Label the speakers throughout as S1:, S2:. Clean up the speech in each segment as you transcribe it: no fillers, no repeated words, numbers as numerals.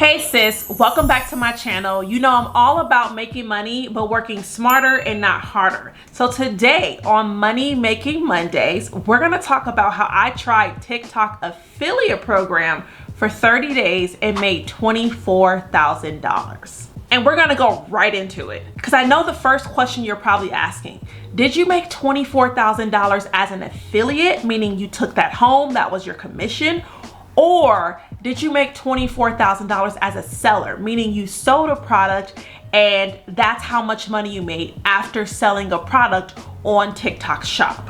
S1: Hey sis, welcome back to my channel. You know I'm all about making money, but working smarter and not harder. So today on Money Making Mondays, we're gonna talk about how I tried TikTok affiliate program for 30 days and made $24,000. And we're gonna go right into it. Because I know the first question you're probably asking, did you make $24,000 as an affiliate, meaning you took that home, that was your commission? Or did you make $24,000 as a seller, meaning you sold a product and that's how much money you made after selling a product on TikTok Shop?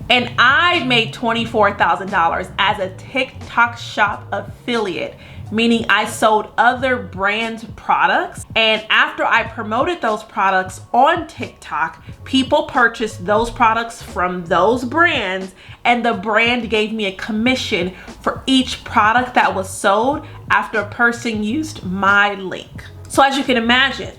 S1: And I made $24,000 as a TikTok Shop affiliate, meaning I sold other brands' products. And after I promoted those products on TikTok, people purchased those products from those brands, and the brand gave me a commission for each product that was sold after a person used my link. So as you can imagine,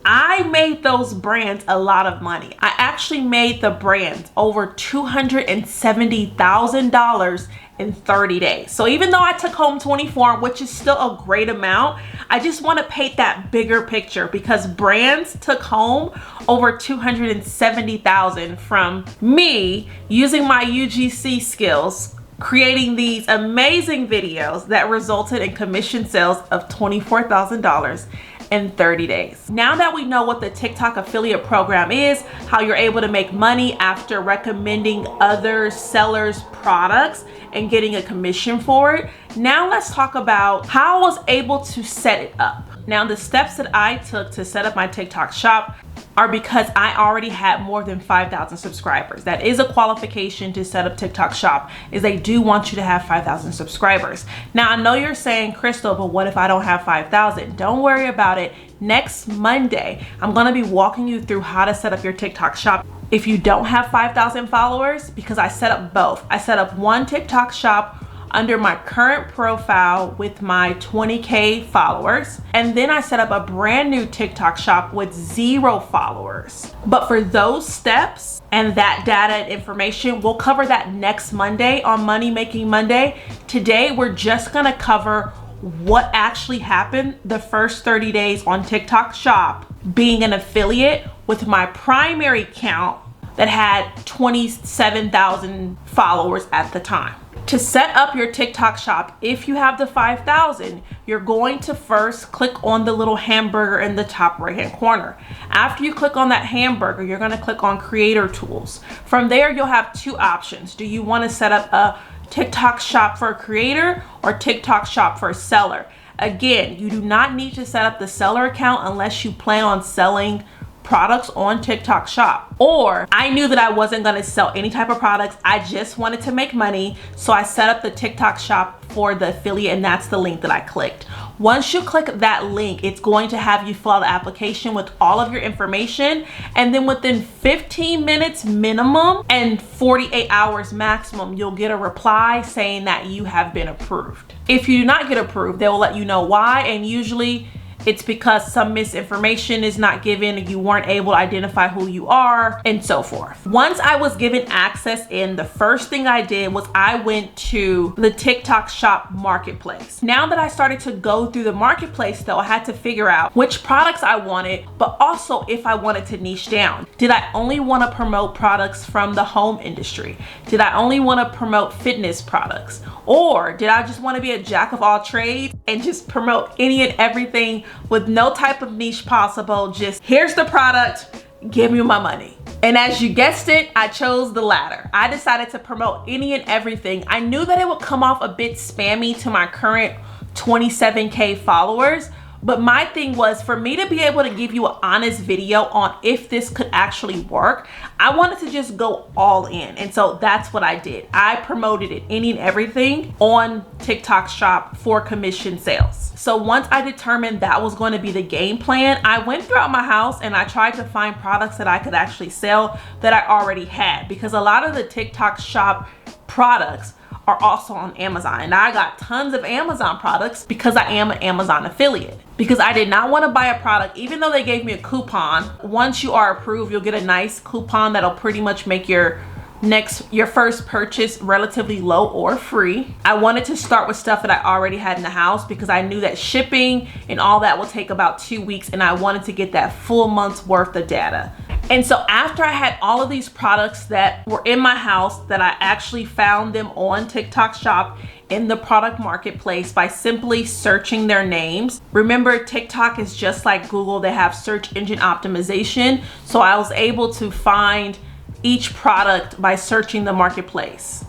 S1: I made those brands a lot of money. I actually made the brands over $270,000 in 30 days. So even though I took home 24, which is still a great amount, I just want to paint that bigger picture because brands took home over $270,000 from me using my UGC skills, creating these amazing videos that resulted in commission sales of $24,000 in 30 days. Now that we know what the TikTok affiliate program is, how you're able to make money after recommending other sellers' products and getting a commission for it, now let's talk about how I was able to set it up. Now, the steps that I took to set up my TikTok shop are because I already had more than 5,000 subscribers. That is a qualification to set up TikTok shop, is they do want you to have 5,000 subscribers. Now, I know you're saying, Crystal, but what if I don't have 5,000? Don't worry about it. Next Monday, I'm gonna be walking you through how to set up your TikTok shop if you don't have 5,000 followers, because I set up both. I set up one TikTok shop under my current profile with my 20K followers. And then I set up a brand new TikTok shop with 0 followers. But for those steps and that data and information, we'll cover that next Monday on Money Making Monday. Today, we're just gonna cover what actually happened the first 30 days on TikTok shop being an affiliate with my primary account that had 27,000 followers at the time. To set up your TikTok shop, if you have the 5,000, you're going to first click on the little hamburger in the top right-hand corner. After you click on that hamburger, you're going to click on Creator Tools. From there, you'll have 2 options. Do you want to set up a TikTok shop for a creator or TikTok shop for a seller? Again, you do not need to set up the seller account unless you plan on selling products on TikTok shop. Or I knew that I wasn't going to sell any type of products. I just wanted to make money. So I set up the TikTok shop for the affiliate, and that's the link that I clicked. Once you click that link, it's going to have you fill out the application with all of your information. And then within 15 minutes minimum and 48 hours maximum, you'll get a reply saying that you have been approved. If you do not get approved, they will let you know why. And usually it's because some misinformation is not given, you weren't able to identify who you are, and so forth. Once I was given access in, the first thing I did was I went to the TikTok shop marketplace. Now that I started to go through the marketplace though, I had to figure out which products I wanted, but also if I wanted to niche down. Did I only want to promote products from the home industry? Did I only want to promote fitness products? Or did I just want to be a jack of all trades and just promote any and everything with no type of niche possible? Just here's the product, give me my money. And as you guessed it, I chose the latter. I decided to promote any and everything. I knew that it would come off a bit spammy to my current 27K followers, but my thing was, for me to be able to give you an honest video on if this could actually work, I wanted to just go all in. And so that's what I did. I promoted it, any and everything, on TikTok shop for commission sales. So once I determined that was going to be the game plan, I went throughout my house and I tried to find products that I could actually sell that I already had, because a lot of the TikTok shop products are also on Amazon, and I got tons of Amazon products because I am an Amazon affiliate. Because I did not want to buy a product, even though they gave me a coupon. Once you are approved, you'll get a nice coupon that'll pretty much make your Next, your first purchase relatively low or free. I wanted to start with stuff that I already had in the house because I knew that shipping and all that will take about 2 weeks, and I wanted to get that full month's worth of data. And so after I had all of these products that were in my house, that I actually found them on TikTok Shop in the product marketplace by simply searching their names. Remember, TikTok is just like Google. They have search engine optimization. So I was able to find each product by searching the marketplace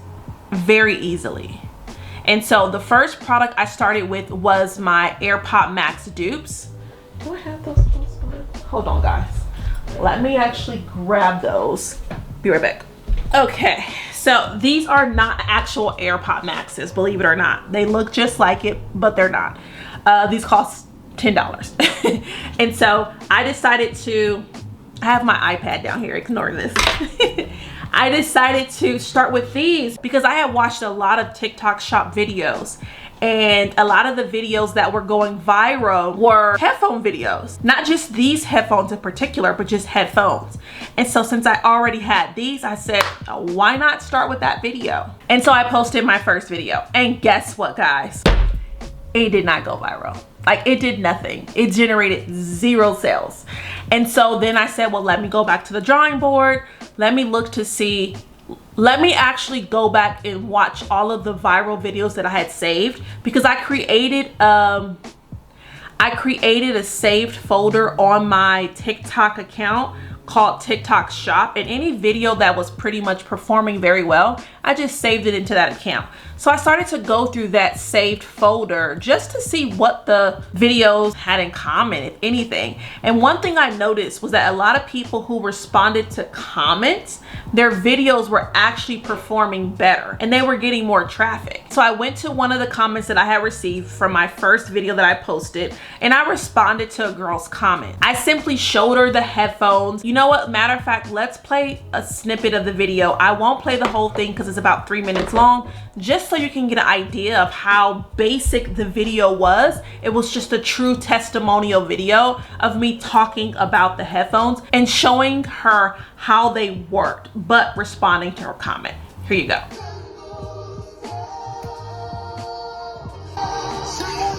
S1: very easily. And so the first product I started with was my AirPod Max dupes. Do I have those? Hold on, guys. Let me actually grab those. Be right back. Okay, so these are not actual AirPod Maxes, believe it or not. They look just like it, but they're not. These cost $10. And so I decided to, I have my iPad down here, ignore this. I decided to start with these because I had watched a lot of TikTok Shop videos, and a lot of the videos that were going viral were headphone videos. Not just these headphones in particular, but just headphones. And so since I already had these, I said, why not start with that video? And so I posted my first video, and guess what, guys? It did not go viral. Like, it did nothing. It generated 0 sales. And so then I said, well, let me go back to the drawing board. Let me look to see, let me actually go back and watch all of the viral videos that I had saved, because I created a saved folder on my TikTok account called TikTok Shop, and any video that was pretty much performing very well, I just saved it into that account. So I started to go through that saved folder just to see what the videos had in common, if anything. And one thing I noticed was that a lot of people who responded to comments, their videos were actually performing better and they were getting more traffic. So I went to one of the comments that I had received from my first video that I posted, and I responded to a girl's comment. I simply showed her the headphones. You know what, matter of fact, let's play a snippet of the video. I won't play the whole thing because it's about 3 minutes long, just so you can get an idea of how basic the video was. It was just a true testimonial video of me talking about the headphones and showing her how they worked, but responding to her comment. Here you go.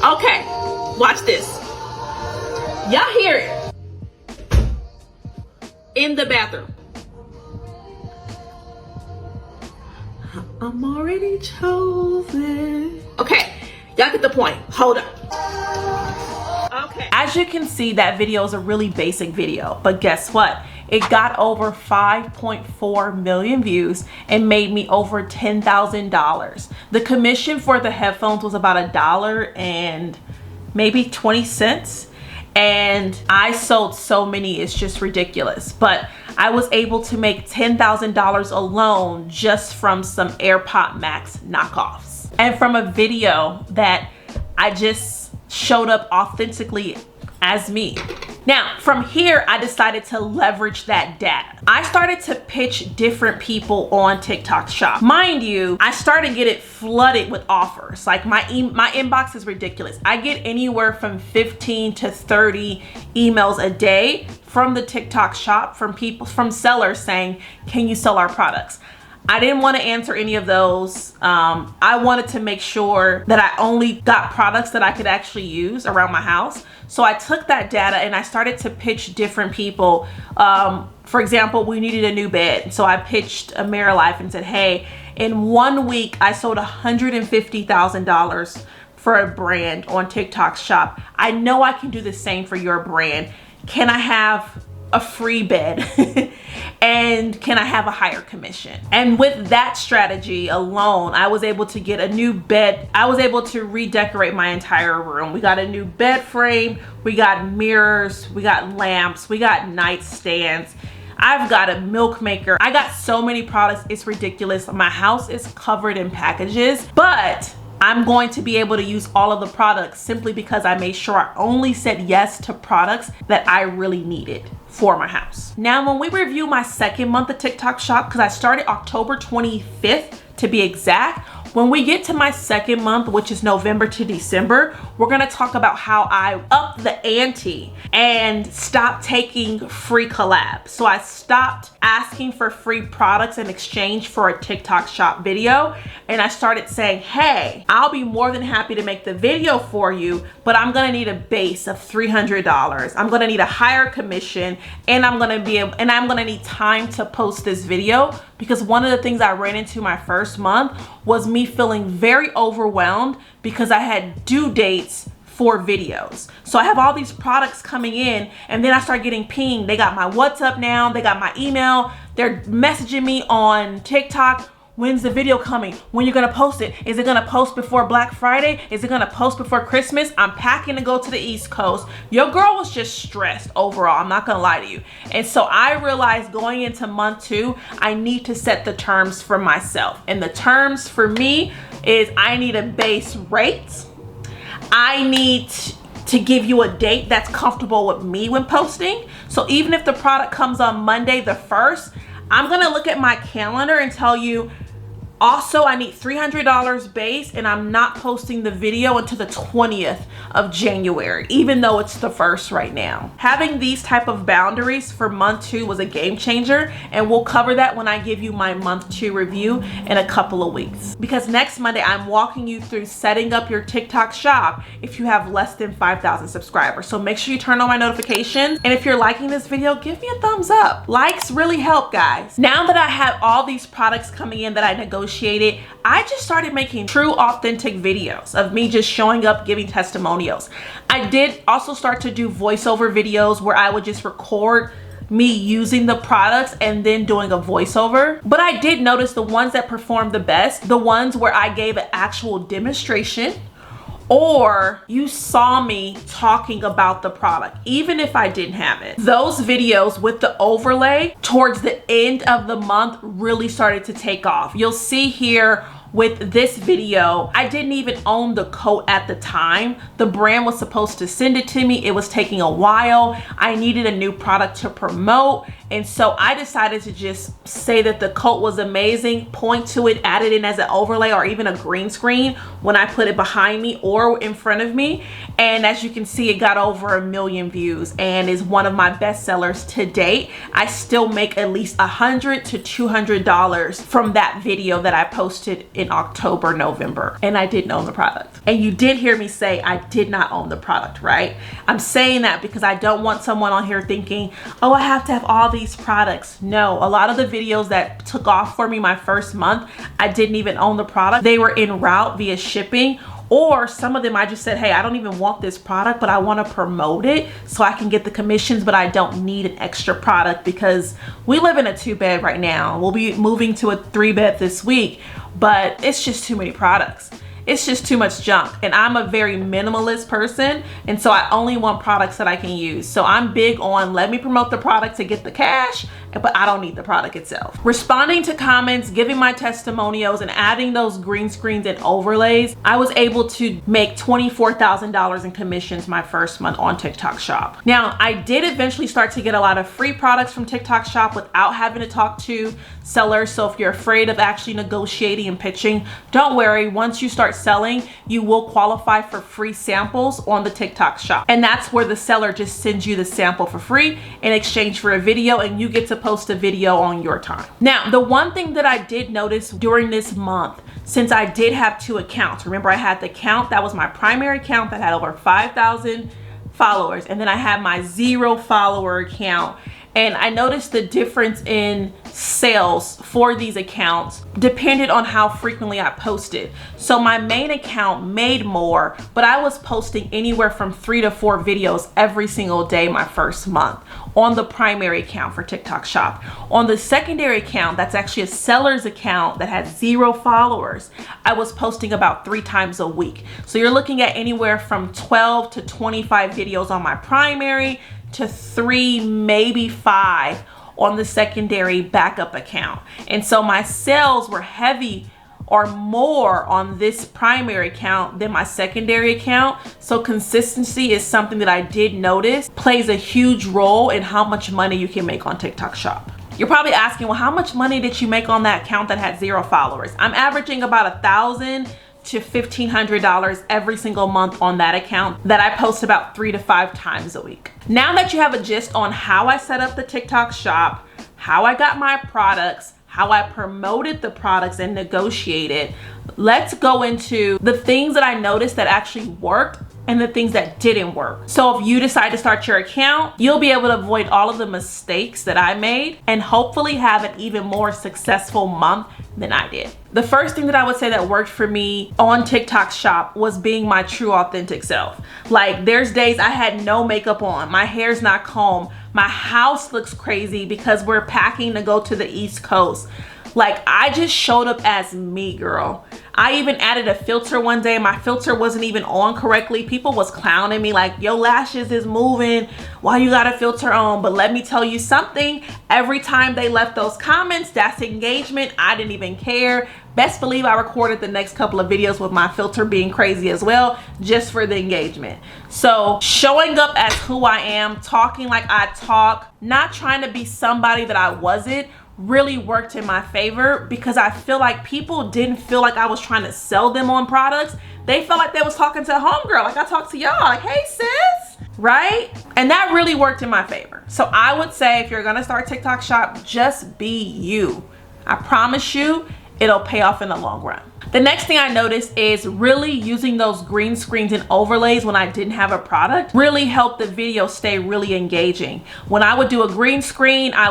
S1: Okay, watch this. Y'all hear it in the bathroom. I'm already chosen. Okay, y'all get the point. Hold up. Okay. As you can see, that video is a really basic video, but guess what? It got over 5.4 million views and made me over $10,000. The commission for the headphones was about $1 and maybe 20 cents. And I sold so many, it's just ridiculous. But I was able to make $10,000 alone just from some AirPod Max knockoffs. And from a video that I just showed up authentically as me. Now, from here, I decided to leverage that data. I started to pitch different people on TikTok Shop. Mind you, I started to get it flooded with offers. Like my inbox is ridiculous. I get anywhere from 15 to 30 emails a day from the TikTok Shop from sellers saying, can you sell our products? I didn't want to answer any of those. I wanted to make sure that I only got products that I could actually use around my house. So I took that data and I started to pitch different people. For example, we needed a new bed. So I pitched AmeriLife and said, hey, in 1 week, I sold $150,000 for a brand on TikTok Shop. I know I can do the same for your brand. Can I have a free bed? And can I have a higher commission? And with that strategy alone, I was able to get a new bed. I was able to redecorate my entire room. We got a new bed frame, we got mirrors, we got lamps, we got nightstands. I've got a milk maker. I got so many products, it's ridiculous. My house is covered in packages, but I'm going to be able to use all of the products simply because I made sure I only said yes to products that I really needed for my house. Now, when we review my second month of TikTok Shop, because I started October 25th to be exact, when we get to my second month, which is November to December, we're gonna talk about how I upped the ante and stopped taking free collabs. So I stopped asking for free products in exchange for a TikTok shop video, and I started saying, hey, I'll be more than happy to make the video for you, but I'm gonna need a base of $300. I'm gonna need a higher commission, and I'm gonna need time to post this video, because one of the things I ran into my first month was me feeling very overwhelmed because I had due dates for videos. So I have all these products coming in, and then I start getting pinged. They got my WhatsApp now, they got my email, they're messaging me on TikTok. When's the video coming? When you're gonna post it? Is it gonna post before Black Friday? Is it gonna post before Christmas? I'm packing to go to the East Coast. Your girl was just stressed overall, I'm not gonna lie to you. And so I realized going into month 2, I need to set the terms for myself. And the terms for me is I need a base rate. I need to give you a date that's comfortable with me when posting. So even if the product comes on Monday the 1st, I'm gonna look at my calendar and tell you, also, I need $300 base, and I'm not posting the video until the 20th of January, even though it's the 1st right now. Having these type of boundaries for month 2 was a game changer, and we'll cover that when I give you my month 2 review in a couple of weeks. Because next Monday, I'm walking you through setting up your TikTok shop if you have less than 5,000 subscribers. So make sure you turn on my notifications, and if you're liking this video, give me a thumbs up. Likes really help, guys. Now that I have all these products coming in that I negotiated, I just started making true authentic videos of me just showing up, giving testimonials. I did also start to do voiceover videos where I would just record me using the products and then doing a voiceover. But I did notice the ones that performed the best, the ones where I gave an actual demonstration, or you saw me talking about the product, even if I didn't have it. Those videos with the overlay towards the end of the month really started to take off. You'll see here with this video, I didn't even own the coat at the time. The brand was supposed to send it to me. It was taking a while. I needed a new product to promote. And so I decided to just say that the coat was amazing, point to it, add it in as an overlay or even a green screen when I put it behind me or in front of me. And as you can see, it got over 1 million views and is one of my best sellers to date. I still make at least $100 to $200 from that video that I posted in October, November, and I didn't own the product. And you did hear me say I did not own the product, right? I'm saying that because I don't want someone on here thinking, oh, I have to have all these products. No, a lot of the videos that took off for me my first month, I didn't even own the product. They were en route via shipping, or some of them I just said, hey, I don't even want this product, but I want to promote it so I can get the commissions, but I don't need an extra product because we live in a 2-bed right now. We'll be moving to a 3-bed this week, but it's just too many products. It's just too much junk, and I'm a very minimalist person, and so I only want products that I can use. So I'm big on let me promote the product to get the cash, but I don't need the product itself. Responding to comments, giving my testimonials, and adding those green screens and overlays, I was able to make $24,000 in commissions my first month on TikTok Shop. Now, I did eventually start to get a lot of free products from TikTok Shop without having to talk to sellers. So if you're afraid of actually negotiating and pitching, don't worry. Once you start selling, you will qualify for free samples on the TikTok Shop. And that's where the seller just sends you the sample for free in exchange for a video, and you get to post a video on your time. Now, the one thing that I did notice during this month, since I did have 2 accounts, remember I had the account that was my primary account that had over 5,000 followers, and then I had my 0 follower account. And I noticed the difference in sales for these accounts depended on how frequently I posted. So my main account made more, but I was posting anywhere from 3 to 4 videos every single day my first month on the primary account for TikTok Shop. On the secondary account, that's actually a seller's account that had 0 followers, I was posting about 3 times a week. So you're looking at anywhere from 12 to 25 videos on my primary to 3, maybe 5 on the secondary backup account. And so my sales were heavy or more on this primary account than my secondary account. So consistency is something that I did notice plays a huge role in how much money you can make on TikTok Shop. You're probably asking, well, how much money did you make on that account that had 0 followers? I'm averaging about $1,000 to $1,500 every single month on that account that I post about 3 to 5 times a week. Now that you have a gist on how I set up the TikTok shop, how I got my products, how I promoted the products and negotiated, let's go into the things that I noticed that actually worked and the things that didn't work. So if you decide to start your account, you'll be able to avoid all of the mistakes that I made and hopefully have an even more successful month than I did. The first thing that I would say that worked for me on TikTok shop was being my true authentic self. Like, there's days I had no makeup on, my hair's not combed, my house looks crazy because we're packing to go to the East Coast. Like, I just showed up as me, girl. I even added a filter one day. My filter wasn't even on correctly. People was clowning me like, your lashes is moving. Why you got a filter on? But let me tell you something. Every time they left those comments, that's engagement. I didn't even care. Best believe I recorded the next couple of videos with my filter being crazy as well, just for the engagement. So showing up as who I am, talking like I talk, not trying to be somebody that I wasn't, really worked in my favor, because I feel like people didn't feel like I was trying to sell them on products. They felt like they was talking to a homegirl, like I talked to y'all, like, hey sis, right? And that really worked in my favor. So I would say if you're gonna start TikTok shop, just be you. I promise you, it'll pay off in the long run. The next thing I noticed is really using those green screens and overlays when I didn't have a product really helped the video stay really engaging. When I would do a green screen, I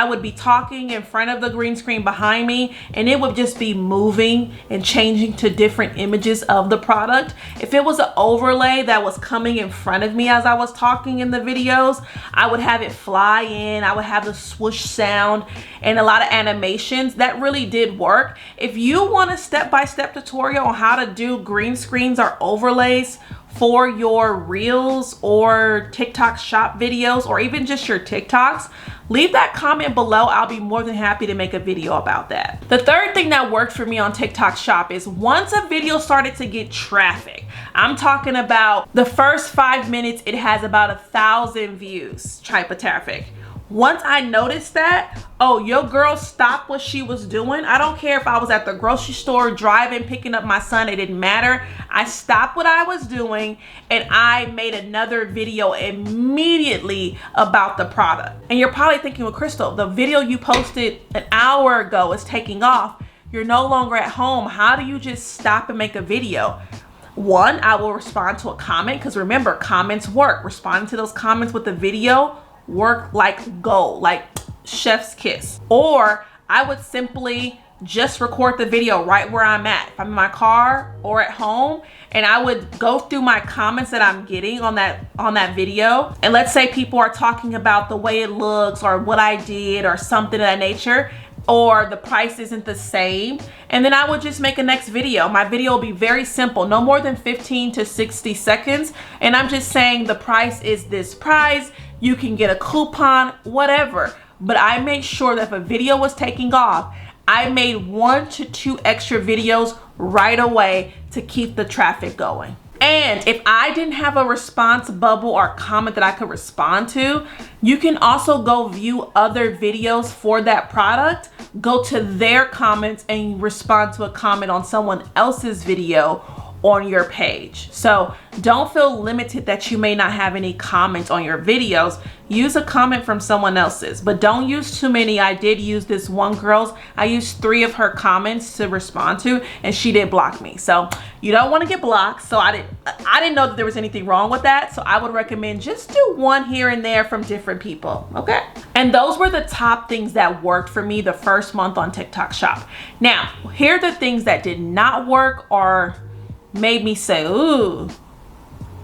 S1: would be talking in front of the green screen behind me, and it would just be moving and changing to different images of the product. If it was an overlay that was coming in front of me as I was talking in the videos, I would have it fly in, I would have the swoosh sound and a lot of animations. That really did work. If you want a step-by-step tutorial on how to do green screens or overlays for your reels or TikTok shop videos, or even just your TikToks, leave that comment below. I'll be more than happy to make a video about that. The third thing that worked for me on TikTok shop is once a video started to get traffic, I'm talking about the first 5 minutes, it has about 1,000 views type of traffic. Once I noticed that, oh, your girl stopped what she was doing. I don't care if I was at the grocery store driving, picking up my son, it didn't matter. I stopped what I was doing and I made another video immediately about the product. And you're probably thinking, well, Crystal, the video you posted an hour ago is taking off. You're no longer at home. How do you just stop and make a video? One, I will respond to a comment, because remember, comments work. Responding to those comments with the video work like gold, like chef's kiss. Or I would simply just record the video right where I'm at. If I'm in my car or at home, and I would go through my comments that I'm getting on that video. And let's say people are talking about the way it looks or what I did or something of that nature, or the price isn't the same, and then I would just make a next video. My video will be very simple, no more than 15 to 60 seconds. And I'm just saying the price is this price. You can get a coupon, whatever. But I made sure that if a video was taking off, I made 1 to 2 extra videos right away to keep the traffic going. And if I didn't have a response bubble or comment that I could respond to, you can also go view other videos for that product, go to their comments and respond to a comment on someone else's video on your page. So don't feel limited that you may not have any comments on your videos. Use a comment from someone else's, but don't use too many. I did use this one girl's. I used 3 of her comments to respond to, and she did block me. So you don't want to get blocked. So I didn't know that there was anything wrong with that. So I would recommend just do 1 here and there from different people. Okay. And those were the top things that worked for me the first month on TikTok shop. Now, here are the things that did not work or made me say, ooh,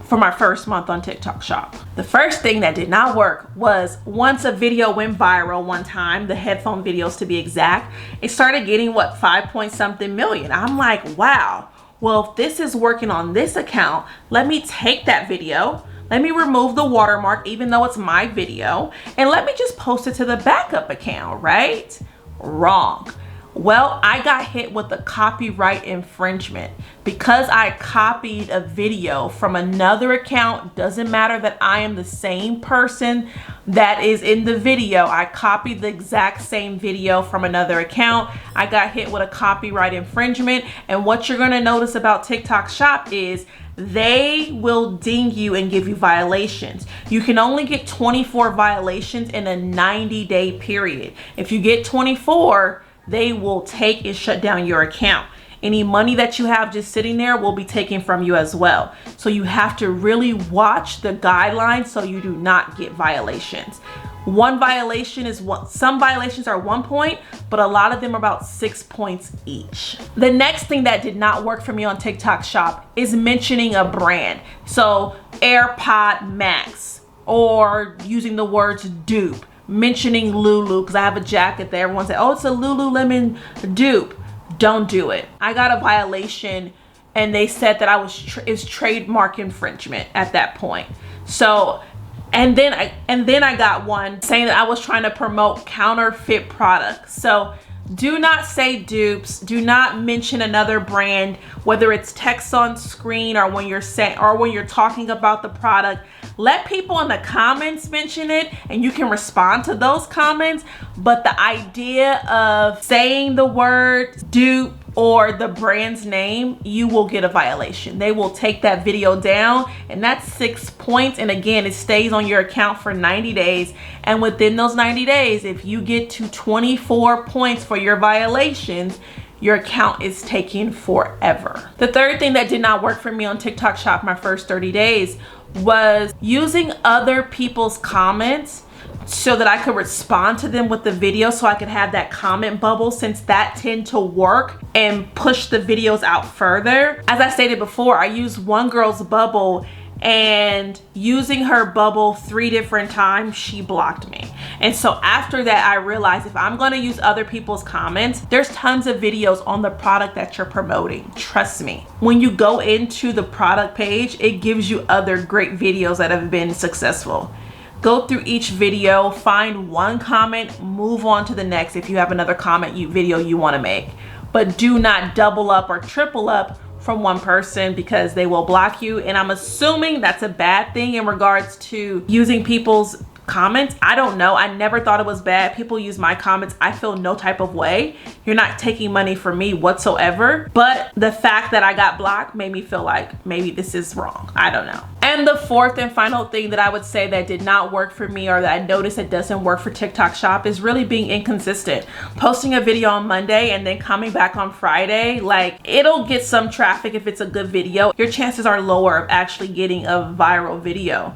S1: for my first month on TikTok shop. The first thing that did not work was once a video went viral one time, the headphone videos to be exact, it started getting 5-point-something million. I'm like, wow, well, if this is working on this account, let me take that video, let me remove the watermark, even though it's my video, and let me just post it to the backup account, right? Wrong. Well, I got hit with a copyright infringement because I copied a video from another account. Doesn't matter that I am the same person that is in the video. I copied the exact same video from another account. I got hit with a copyright infringement. And what you're gonna notice about TikTok Shop is they will ding you and give you violations. You can only get 24 violations in a 90-day period. If you get 24, they will take and shut down your account. Any money that you have just sitting there will be taken from you as well. So you have to really watch the guidelines so you do not get violations. One violation is some violations are 1 point, but a lot of them are about 6 points each. The next thing that did not work for me on TikTok Shop is mentioning a brand. So AirPod Max, or using the words dupe, mentioning Lulu, because I have a jacket there. Everyone said, oh, it's a Lululemon dupe. Don't do it. I got a violation and they said that I was is trademark infringement at that point. So and then I got one saying that I was trying to promote counterfeit products. So do not say dupes, do not mention another brand, whether it's text on screen or when you're saying, or when you're talking about the product. Let people in the comments mention it and you can respond to those comments. But the idea of saying the word dupe or the brand's name, you will get a violation. They will take that video down, and that's 6 points. And again, it stays on your account for 90 days. And within those 90 days, if you get to 24 points for your violations, your account is taken forever. The third thing that did not work for me on TikTok Shop my first 30 days was using other people's comments so that I could respond to them with the video, so I could have that comment bubble, since that tend to work and push the videos out further. As I stated before, I used one girl's bubble, and using her bubble 3 different times, she blocked me. And so after that, I realized if I'm gonna use other people's comments, there's tons of videos on the product that you're promoting. Trust me. When you go into the product page, it gives you other great videos that have been successful. Go through each video, find one comment, move on to the next if you have another video you wanna make. But do not double up or triple up from one person, because they will block you. And I'm assuming that's a bad thing in regards to using people's comments. I don't know. I never thought it was bad. People use my comments. I feel no type of way. You're not taking money from me whatsoever. But the fact that I got blocked made me feel like maybe this is wrong. I don't know. And the fourth and final thing that I would say that did not work for me, or that I noticed that doesn't work for TikTok Shop, is really being inconsistent. Posting a video on Monday and then coming back on Friday, like, it'll get some traffic if it's a good video. Your chances are lower of actually getting a viral video.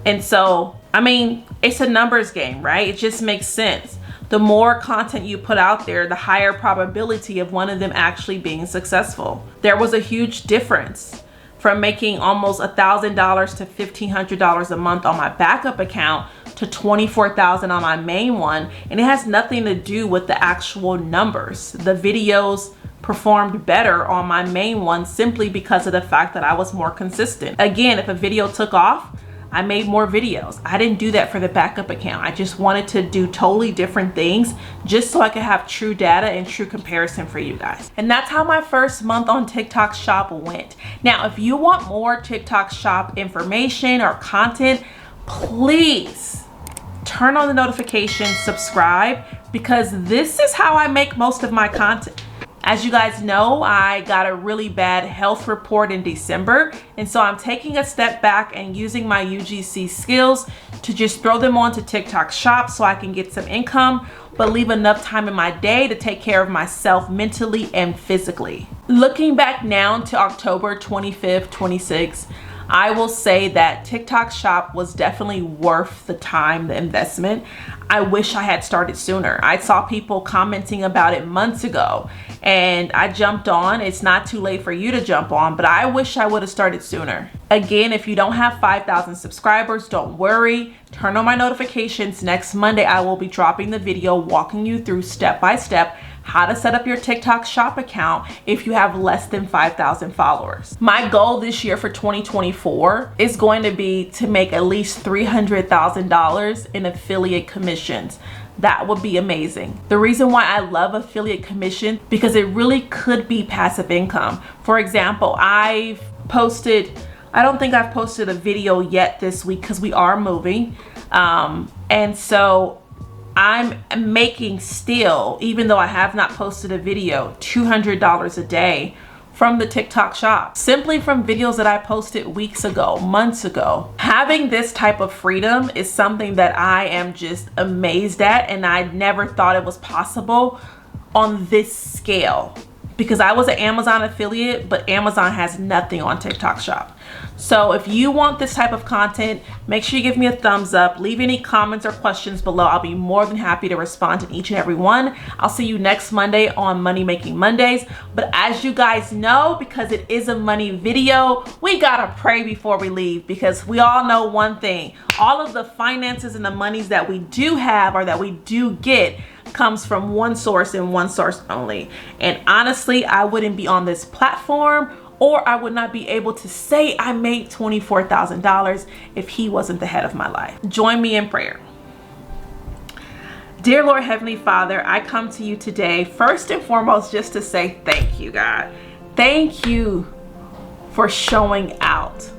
S1: And so, I mean, it's a numbers game, right? It just makes sense. The more content you put out there, the higher probability of one of them actually being successful. There was a huge difference from making almost $1,000 to $1,500 a month on my backup account to $24,000 on my main one. And it has nothing to do with the actual numbers. The videos performed better on my main one simply because of the fact that I was more consistent. Again, if a video took off, I made more videos. I didn't do that for the backup account. I just wanted to do totally different things just so I could have true data and true comparison for you guys. And that's how my first month on TikTok Shop went. Now, if you want more TikTok Shop information or content, please turn on the notifications, subscribe, because this is how I make most of my content. As you guys know, I got a really bad health report in December, and so I'm taking a step back and using my UGC skills to just throw them onto TikTok Shop so I can get some income, but leave enough time in my day to take care of myself mentally and physically. Looking back now to October 25th, 26th, I will say that TikTok Shop was definitely worth the time, the investment. I wish I had started sooner. I saw people commenting about it months ago and I jumped on. It's not too late for you to jump on, but I wish I would have started sooner. Again, if you don't have 5,000 subscribers, don't worry. Turn on my notifications. Next Monday, I will be dropping the video walking you through step by step how to set up your TikTok shop account if you have less than 5,000 followers. My goal this year for 2024 is going to be to make at least $300,000 in affiliate commissions. That would be amazing. The reason why I love affiliate commission, because it really could be passive income. For example, I don't think I've posted a video yet this week because we are moving. And so I'm making still, even though I have not posted a video, $200 a day from the TikTok shop, simply from videos that I posted weeks ago, months ago. Having this type of freedom is something that I am just amazed at, and I never thought it was possible on this scale, because I was an Amazon affiliate, but Amazon has nothing on TikTok shop. So if you want this type of content, make sure you give me a thumbs up, leave any comments or questions below. I'll be more than happy to respond to each and every one. I'll see you next Monday on Money Making Mondays. But as you guys know, because it is a money video, we gotta pray before we leave, because we all know one thing: all of the finances and the monies that we do have or that we do get comes from one source and one source only. And honestly, I wouldn't be on this platform, or I would not be able to say I made $24,000 if he wasn't the head of my life. Join me in prayer. Dear Lord Heavenly Father, I come to you today first and foremost just to say thank you, God. Thank you for showing out.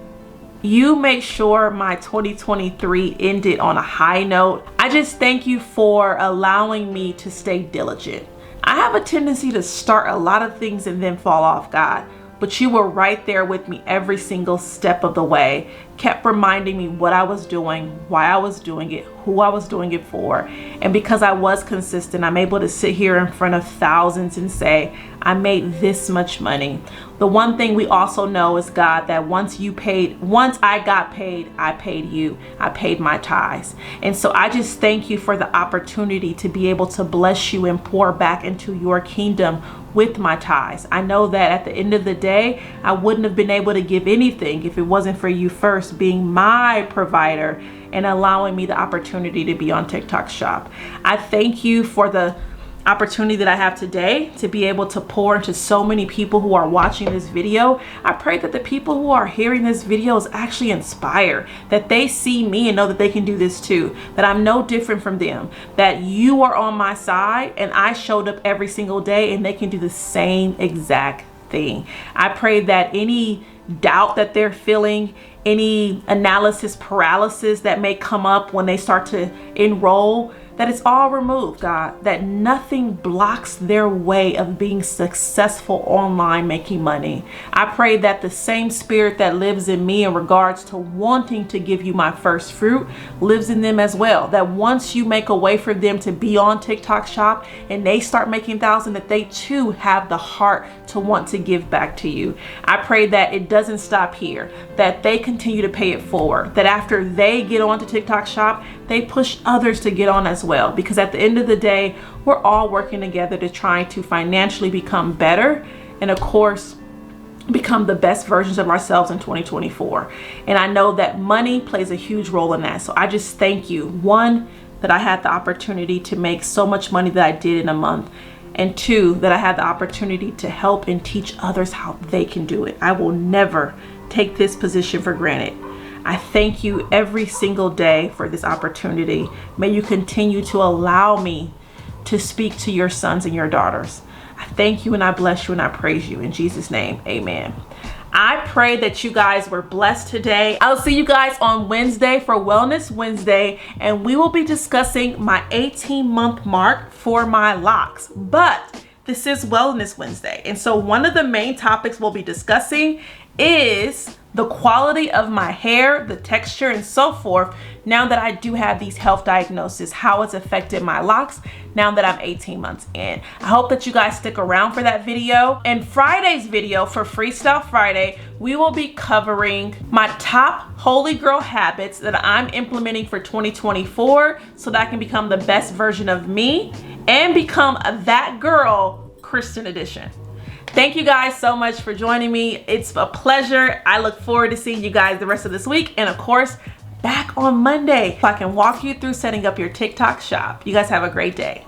S1: You make sure my 2023 ended on a high note. I just thank you for allowing me to stay diligent. I have a tendency to start a lot of things and then fall off, God. But you were right there with me every single step of the way, kept reminding me what I was doing, why I was doing it, who I was doing it for. And because I was consistent, I'm able to sit here in front of thousands and say, I made this much money. The one thing we also know is, God, that once I got paid, I paid you. I paid my tithes. And so I just thank you for the opportunity to be able to bless you and pour back into your kingdom with my tithes. I know that at the end of the day, I wouldn't have been able to give anything if it wasn't for you first being my provider and allowing me the opportunity to be on TikTok shop. I thank you for the opportunity that I have today to be able to pour into so many people who are watching this video. I pray that the people who are hearing this video is actually inspired, that they see me and know that they can do this too, that I'm no different from them, that you are on my side and I showed up every single day and they can do the same exact thing. I pray that any doubt that they're feeling, any analysis paralysis that may come up when they start to enroll, that it's all removed, God, that nothing blocks their way of being successful online making money. I pray that the same spirit that lives in me in regards to wanting to give you my first fruit lives in them as well. That once you make a way for them to be on TikTok shop and they start making thousands, that they too have the heart to want to give back to you. I pray that it doesn't stop here, that they continue to pay it forward, that after they get on to TikTok shop, they push others to get on as well, because at the end of the day, we're all working together to try to financially become better and, of course, become the best versions of ourselves in 2024. And I know that money plays a huge role in that. So I just thank you, one, that I had the opportunity to make so much money that I did in a month, and two, that I had the opportunity to help and teach others how they can do it. I will never take this position for granted. I thank you every single day for this opportunity. May you continue to allow me to speak to your sons and your daughters. I thank you and I bless you and I praise you. In Jesus' name, amen. I pray that you guys were blessed today. I'll see you guys on Wednesday for Wellness Wednesday, and we will be discussing my 18-month mark for my locks. But this is Wellness Wednesday, and so one of the main topics we'll be discussing is the quality of my hair, the texture, and so forth, now that I do have these health diagnoses, how it's affected my locks now that I'm 18 months in. I hope that you guys stick around for that video. And Friday's video, for Freestyle Friday, we will be covering my top holy girl habits that I'm implementing for 2024 so that I can become the best version of me and become that girl, Christian edition. Thank you guys so much for joining me. It's a pleasure. I look forward to seeing you guys the rest of this week, and of course, back on Monday so I can walk you through setting up your TikTok shop. You guys have a great day.